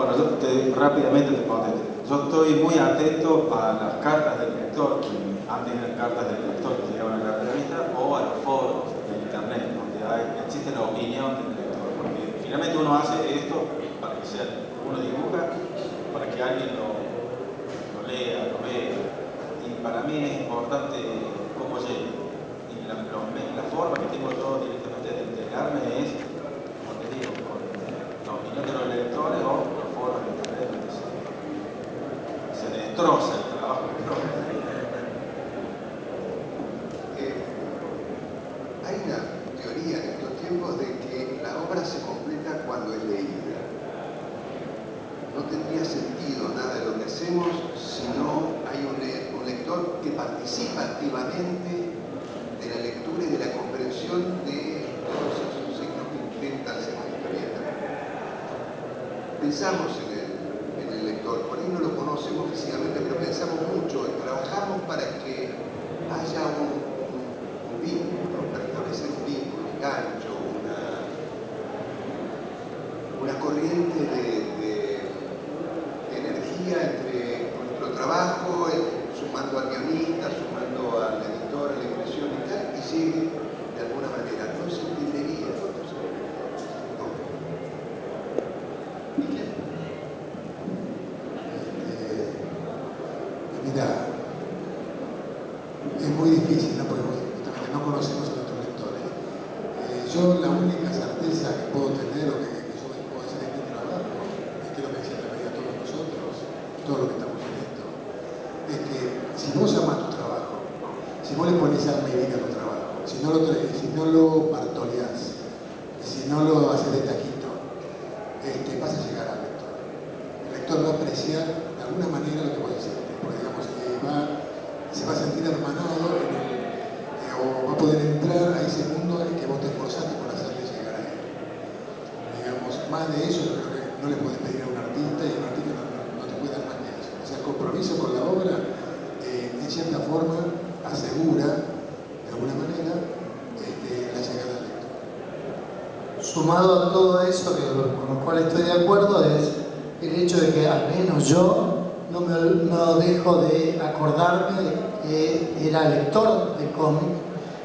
Bueno, rápidamente te contesto. Yo estoy muy atento a las cartas del lector, que antes eran cartas del lector que llegaban a la revista, o a los foros de internet, donde existe la opinión del lector. Porque finalmente uno hace esto para que sea, uno dibuja para que alguien lo lea, lo vea. Y para mí es importante cómo llegue. Y la forma que tengo yo directamente de enterarme es, como te digo, con la opinión de los lectores o los foros de internet, donde se destroza el trabajo que no. Hay una teoría en estos tiempos de que la obra se completa cuando es leída. No tendría sentido nada de lo que hacemos si no hay un lector que participa activamente de la lectura y de la comprensión de todos esos signos que intenta hacer la historieta. Pensamos en el lector, por ahí no lo conocemos físicamente, pero pensamos mucho, trabajamos para que haya un vínculo, para establecer un vínculo, un gancho, una corriente de energía entre nuestro trabajo, sumando al guionista, sumando al editor, a la impresión y tal, y llegue de alguna manera. No se entendería. No. Mira, es muy difícil, ¿no? Porque justamente no conocemos a nuestros lectores. Yo la única certeza que puedo tener o que yo puedo hacer en mi trabajo, es que lo que siempre me diga a todos nosotros, todo lo que estamos en esto, es que si vos amás tu trabajo, si vos le pones alma y vida a tu trabajo, si no lo martoleás, si no lo haces de taquito, vas a llegar al lector. El lector va a apreciar de alguna manera lo que vos decís, porque digamos, se va a sentir hermanado o va a poder entrar a ese mundo en que vos te esforzaste por hacerle llegar a él. Digamos, más de eso yo creo que no le podés pedir a un artista, y un artista no te puede dar más que eso. O sea, el compromiso con la obra, en cierta forma, asegura, de alguna manera, la llegada al lector. Sumado a todo eso, con lo cual estoy de acuerdo, es el hecho de que al menos yo no dejo de acordarme de que era lector de cómic,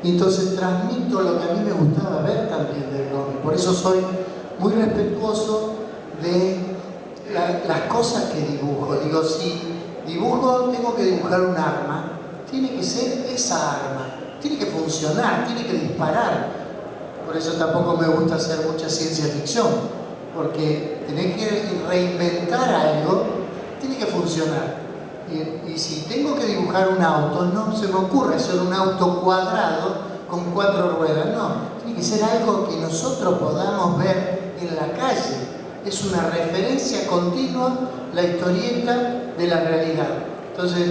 y entonces transmito lo que a mí me gustaba ver también del cómic. Por eso soy muy respetuoso de las cosas que dibujo. Digo, si dibujo, tengo que dibujar un arma, tiene que ser esa arma, tiene que funcionar, tiene que disparar. Por eso tampoco me gusta hacer mucha ciencia ficción, porque tenés que reinventar algo, tiene que funcionar. Y si tengo que dibujar un auto, no se me ocurre hacer un auto cuadrado con 4 ruedas, no. Tiene que ser algo que nosotros podamos ver en la calle. Es una referencia continua, la historieta de la realidad. Entonces,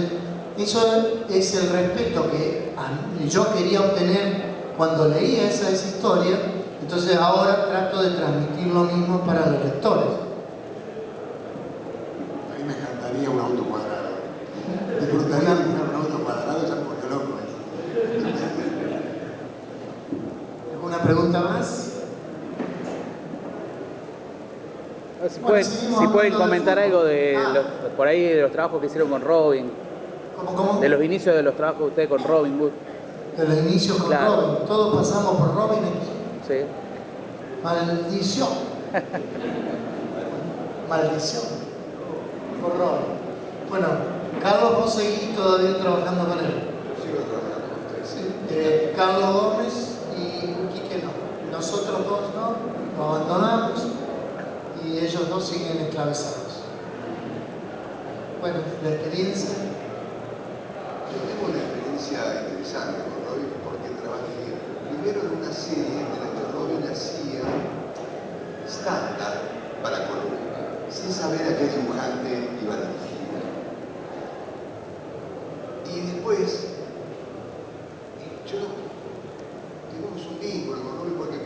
eso es el respeto que yo quería obtener cuando leía esa historia. Entonces ahora trato de transmitir lo mismo para los lectores. A mí me encantaría un auto cuadrado. Disfrutaría de un auto cuadrado, ya me volvió loco. ¿Alguna pregunta más? Si pueden comentar algo por ahí de los trabajos que hicieron con Robin. ¿Cómo? De los inicios de los trabajos de ustedes con Robin Wood. De los inicios con Robin. Todos pasamos por Robin aquí. Sí. Maldición. Maldición. Por Robin. Bueno, Carlos, vos seguís todavía trabajando con él. Sigo trabajando con ustedes. Sí. Carlos Gómez y Quique no. Nosotros dos no, lo abandonamos y ellos dos siguen esclavizados. Bueno, la experiencia. Yo tengo una experiencia interesante con Robin porque trabajé primero en una serie en la que Robin hacía estándar para Columbia, sin saber a qué dibujante iba a dirigir. Y después, tuvimos un vínculo con Robin porque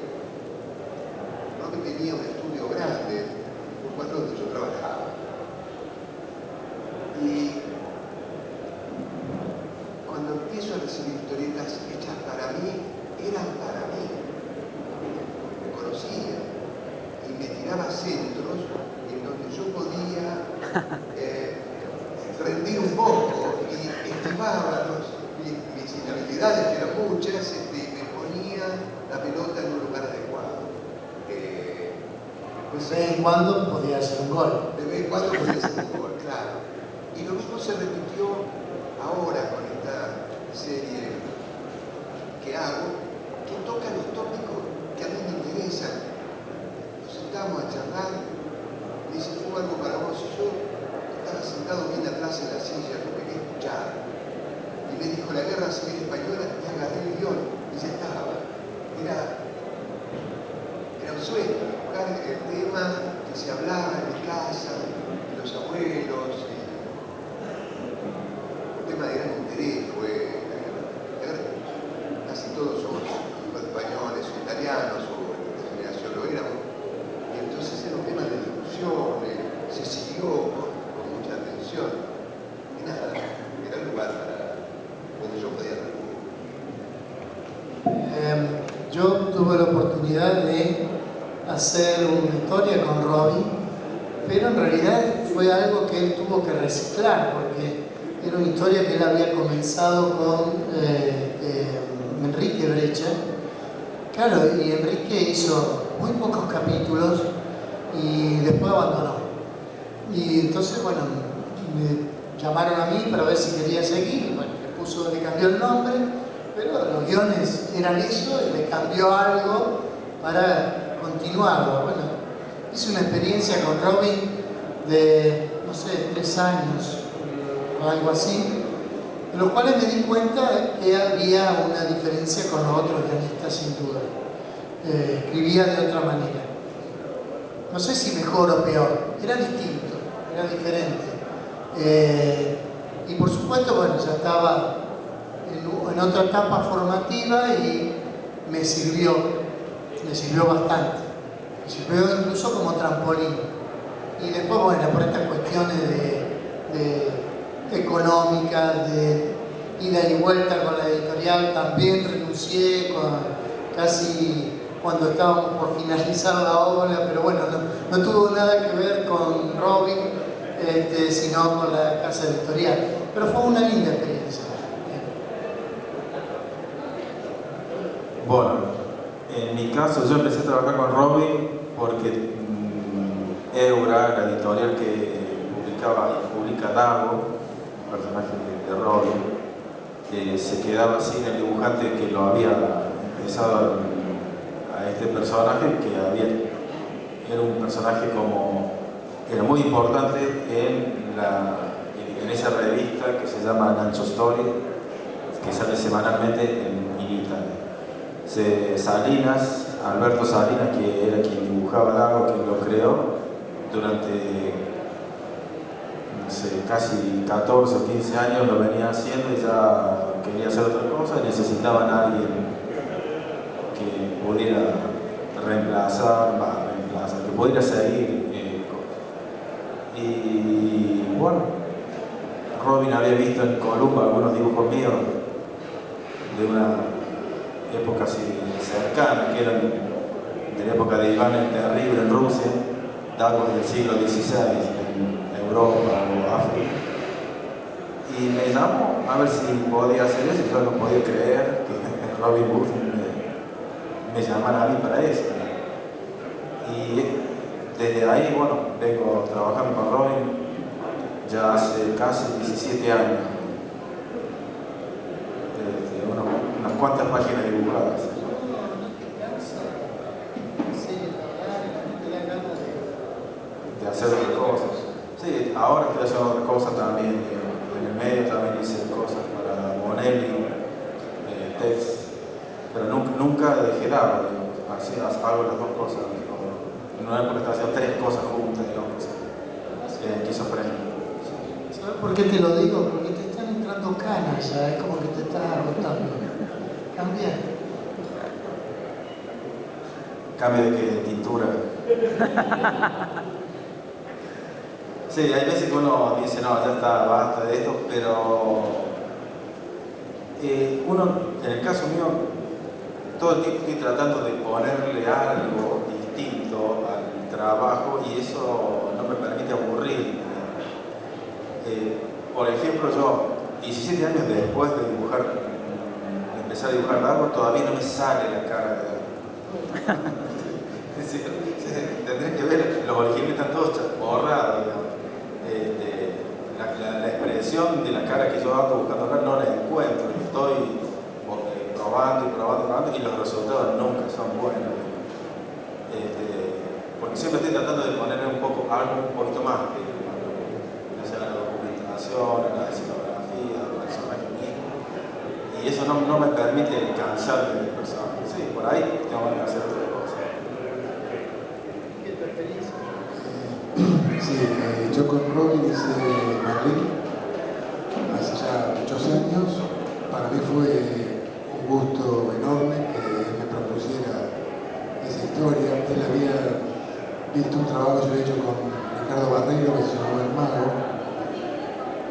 Robin tenía un estudio grande, por cual donde yo trabajaba. Y cuando empiezo a recibir historietas hechas para mí, eran para mí. Me conocía y me tiraba centros en donde donde yo podía rendir un poco y estimaba mis inhabilidades, que eran muchas, me ponía la pelota en un lugar adecuado. De vez en cuando podía hacer un gol. De vez en cuando podía hacer un gol, claro. Y lo mismo se repitió ahora con esta serie que hago, que toca los tópicos que a mí me interesan. Nos sentamos a charlar, me dice, tengo algo para vos. Y yo estaba sentado bien atrás en la silla, no quería escuchar. Y me dijo, la guerra civil española, y agarré el guión, y ya estaba. Era un sueño, buscar el tema que se hablaba en mi casa, de los abuelos, un tema de gran interés, casi todos somos españoles o italianos, o en esta generación lo éramos, y entonces era un tema de discusión, se siguió con mucha atención, y nada, era el lugar donde yo podía rendir. Yo tuve la oportunidad de hacer una historia con Robbie, pero en realidad fue algo que él tuvo que reciclar, porque era una historia que él había comenzado con Enrique Brecha. Claro, y Enrique hizo muy pocos capítulos y después abandonó. Y entonces, bueno, me llamaron a mí para ver si quería seguir. Bueno, le cambió el nombre, pero los guiones eran eso, y le cambió algo para continuarlo. Bueno, hice una experiencia con Robin de, no sé, 3 años o algo así, en los cuales me di cuenta que había una diferencia con los otros guionistas, sin duda. Escribía de otra manera. No sé si mejor o peor, era distinto, era diferente. Y por supuesto, bueno, ya estaba en otra etapa formativa y me sirvió bastante. Me sirvió incluso como trampolín. Y después, bueno, por estas cuestiones de económicas, de ida y vuelta con la editorial, también renuncié casi cuando estábamos por finalizar la obra, pero bueno, no tuvo nada que ver con Robin, sino con la casa editorial. Pero fue una linda experiencia. Bueno, en mi caso yo empecé a trabajar con Robin porque Eura, la editorial que publica Dago, un personaje de Robin, se quedaba sin el dibujante que lo había empezado a este personaje, que era un personaje era muy importante en esa revista que se llama Nacho Story, que sale semanalmente en Italia. Alberto Salinas, que era quien dibujaba Dago, quien lo creó, durante no sé, casi 14 o 15 años lo venía haciendo y ya quería hacer otra cosa y necesitaban a alguien que pudiera reemplazar, que pudiera seguir. Y bueno, Robin había visto en Columba algunos dibujos míos de una época así cercana, que eran de la época de Iván el Terrible en Rusia, Dago del siglo XVI en Europa o África. Y me llamó a ver si podía hacer eso. Yo no podía creer que Robin Wood me llamara a mí para eso. Y desde ahí, bueno, vengo trabajando con Robin ya hace casi 17 años. Unas cuantas páginas dibujadas. De hacer otras cosas. Sí, ahora estoy haciendo otras cosas también. En el medio también hice cosas para Bonelli, text, pero nunca dejé Dago, así hago las dos cosas. No es porque estaba haciendo 3 cosas juntas, digamos, esquizofrénico. ¿Sabes por qué te lo digo? Porque te están entrando canas ya, es como que te estás agotando. Cambia. Cambio de qué, de tintura. Sí, hay veces que uno dice, no, ya está, basta de esto, pero uno, en el caso mío, todo el tiempo estoy tratando de ponerle algo distinto al trabajo y eso no me permite Por ejemplo, yo 17 años después de dibujar, de empezar a dibujar Dago, todavía no me sale la cara de Dago. Tendré que ver, los originales están todos borrados, digamos. La expresión de la cara que yo ando buscando acá no la encuentro, estoy probando y los resultados nunca son buenos. Porque siempre estoy tratando de ponerle algo un poquito más, ya sea la documentación, la escenografía, el personaje mismo, y eso no me permite cansarme del personaje. Sí, por ahí tengo que hacer otra cosa. ¿Qué preferís? Sí, yo con Robin hice Merlín hace ya muchos años. Para mí fue un gusto enorme que él me propusiera esa historia. Él había visto un trabajo que yo he hecho con Ricardo Barreiro que se llamaba El Mago,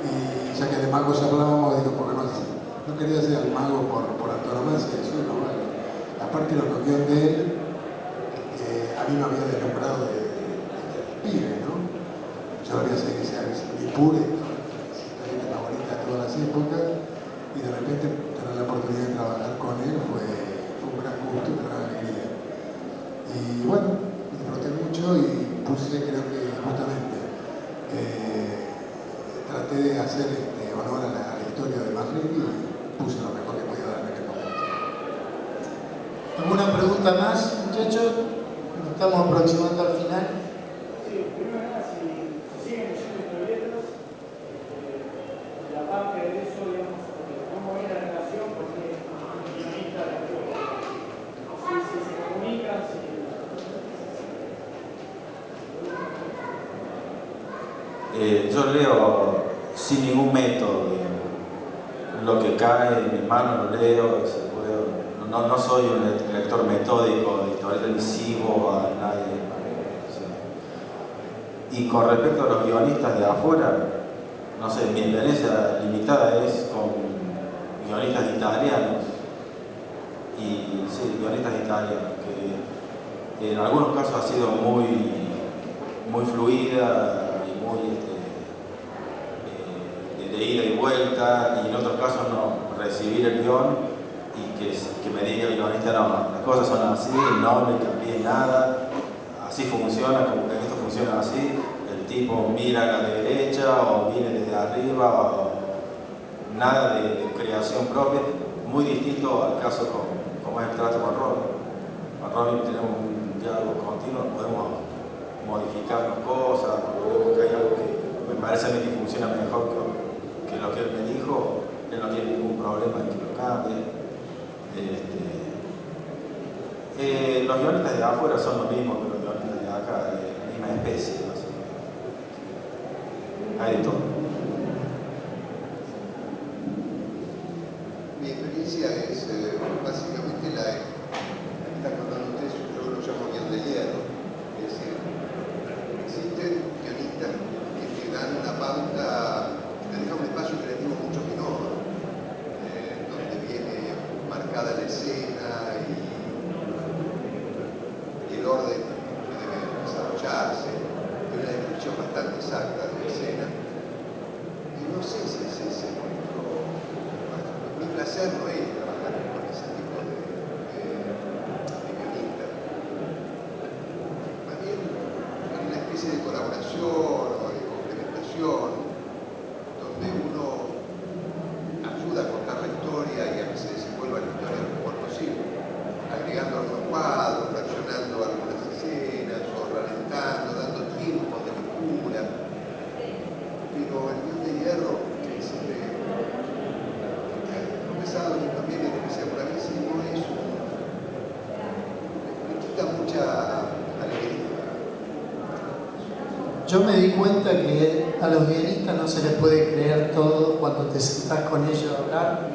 y ya que de magos hablábamos, digo, porque no quería ser el mago por antonomasia, eso no vale. Aparte la opinión de él, a mí me había deslumbrado de pibe, ¿no? Yo había seguido mi pure, la gente favorita de todas las épocas, y de repente tener la oportunidad de trabajar con él fue un gran gusto, una gran alegría. Y bueno, disfruté mucho y puse, creo que justamente, traté de hacer honor a la historia de Merlín y puse lo mejor que podía dar en aquel momento. ¿Alguna pregunta más, muchachos? Nos estamos aproximando al final. Sí, primero nada, si siguen leyendo historietas, la parte de eso, digamos, cómo es la relación con un guionista de juego. Si se comunican, Yo leo sin ningún método, digamos. Lo que cae en mi mano lo leo, no soy un lector metódico de historia televisivo a nadie. Y con respecto a los guionistas de afuera, no sé, mi experiencia limitada es con guionistas italianos. Y sí, guionistas italianos, que en algunos casos ha sido muy fluida y muy de ida y vuelta, y en otros casos no, recibir el guión y que me diga el guionista, no, las cosas son así, no le cambié nada, así funciona, como que esto funciona así, el tipo mira a la derecha o viene desde arriba, o nada de creación propia, muy distinto al caso como es el trato con Robin. Con Robin tenemos un diálogo continuo, podemos modificar cosas, cuando vemos que hay algo que me parece a mí que funciona mejor que lo que él me dijo, él no tiene ningún problema en que lo cambie. Los guionistas de afuera son lo mismo que los guionistas de acá, de la misma especie, básicamente. Hay de todo. Mi experiencia es básicamente la que están contando ustedes, yo lo llamo guión de hierro. Es decir, existen guionistas que te dan una pauta, te dejan un espacio creativo mucho menor, donde viene marcada la escena y el orden que debe desarrollarse, tiene una descripción bastante exacta de la escena. Y no sé si es ese mi placer no es trabajar con ese tipo de guionista. Más bien en una especie de colaboración o de complementación, donde uno ayuda a contar la historia y a que se desenvuelva la historia lo mejor posible, agregando algunos cuadros, fraccionando algunas escenas o ralentando, dando tiempos de lectura. Pero el guión de hierro siempre pesado y también es especial para mí, si no es me quita mucha alegría. Yo me di cuenta que a los guionistas no se les puede creer todo cuando te sentás con ellos a hablar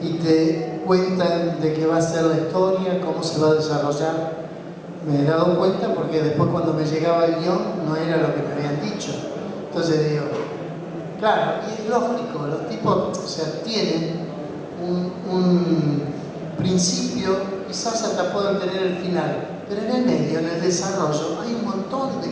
y te cuentan de qué va a ser la historia, cómo se va a desarrollar. Me he dado cuenta porque después cuando me llegaba el guión no era lo que me habían dicho. Entonces digo, claro, y es lógico, los tipos, o sea, tienen un principio, quizás hasta puedan tener el final, pero en el medio, en el desarrollo, hay un montón de